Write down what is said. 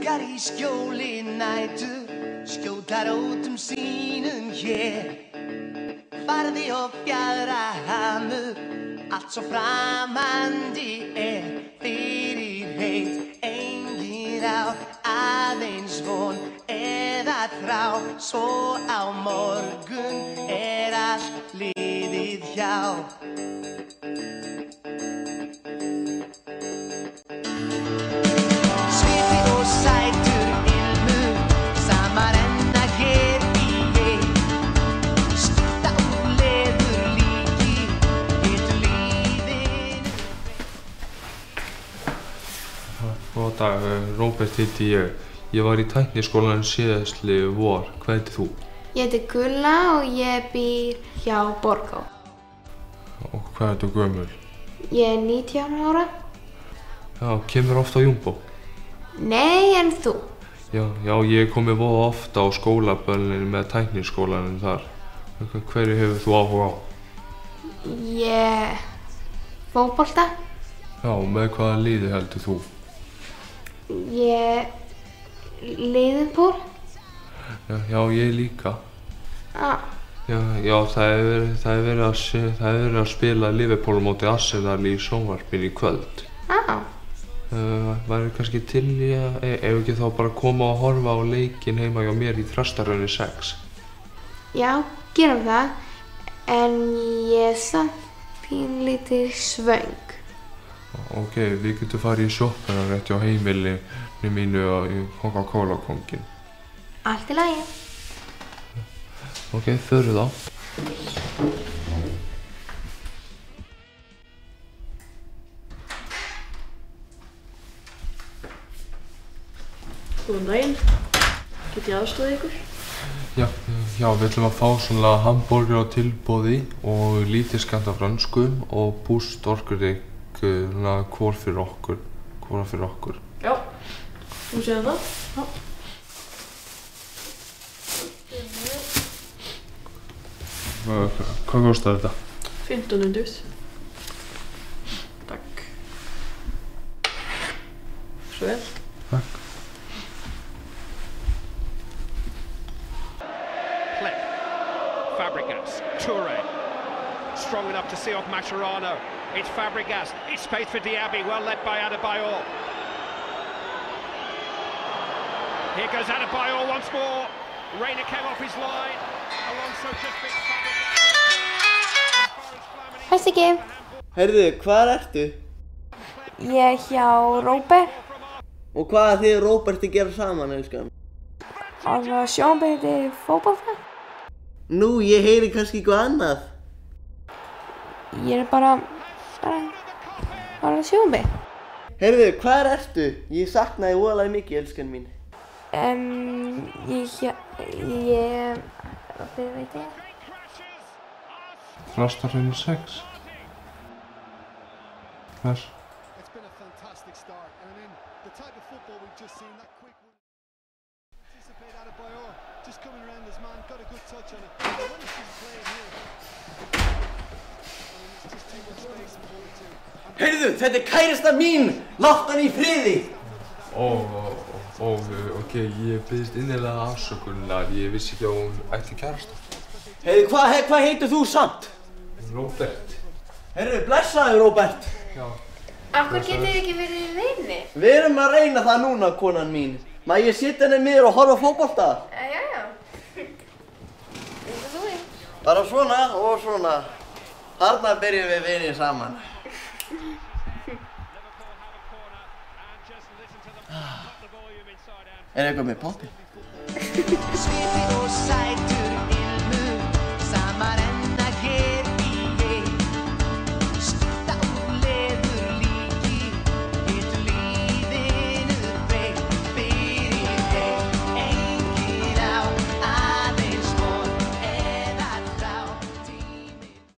Fuggar í skjóli nætu, skjóta rótum sínum hér. Farði og fjara hamur, allt svo framandi fyrir heit. Engin á aðeins von eða þrá, svo á morgun allt liðið hjá. Góðan dag, Róbert heiti ég. Ég var í tækniskólanum síðastliðið vor. Hvað heitir þú? Ég heiti Gulla og ég býr hjá Borgó. Og hvað ertu gömul? Ég er 19 ára. Já, kemur ofta á Jumbo? Nei, en þú? Já, ég er komið voða ofta á skólaböllin með tækniskólanum þar. Hverju hefur þú áhuga á? Fótbolta. Já, með hvaða liði heldur þú? Liverpool. Já, ég líka. Já, það er verið að spila Liverpool móti Arsenal í sjónvarpinu í kvöld. Væri kannski til í að, ef ekki þá bara koma og horfa á leikinn heima hjá mér í Þrastarhrauni 6. Já, gerum það, en ég er samt pínlítið svöng. Ok, við getum farið í sjoppuna rétt hjá heimilinu mínu í Coca-Cola-kónginn. Allt í lagi. Ok, förum þá. Góðan daginn. Get ég aðstoða ykkur? Já, við ætlum að fá svona hamborgara á tilboði og lítið skammt af frönsku og Boost orkudrykk, hvor fyrir okkur. Já, þú séð það? Já. Hvað kostar þetta? 1500. Takk. Svo vel. Takk. Fabregas, Touré, strong enough to see off Mascherano. It's Fabregas, it's space for Diaby, well led by Adebayor. Here goes Adebayor once more. Reina came off his line. Alonso just beat Fabregas. Hæ Siggi. Heyrðu, hvar ertu? Ég hjá Róbert. Og hvað þið Róbert að gera saman, elskan? Og það sjónbeiti fótbolta. Nú, ég heyri kannski eitthvað annað. Ég er bara sjónbeit. Heyrðu, hvar ertu? Ég saknaði voðalega mikið, elskan mín. Hvað veit ég? Þrastarhrauni 6. Hvers? Heyrðu, þetta er kærasta mín! Láttu hann í friði! Ok, ég biðst innilega afsökunar. Ég vissi ekki að hún ætti kærasta. Heyrðu, hvað heitir þú samt? Róbert. Heyrðu, blessaðu Róbert. Já. Af hverju getið þið ekki verið vinir? Við erum að reyna það núna, konan mín. Má ég sitja henni með og horfa á fótbolta? Já. Eins og þú er. Bara svona og svona. Þarna byrjum við vinir saman. Er eitthvað með potti?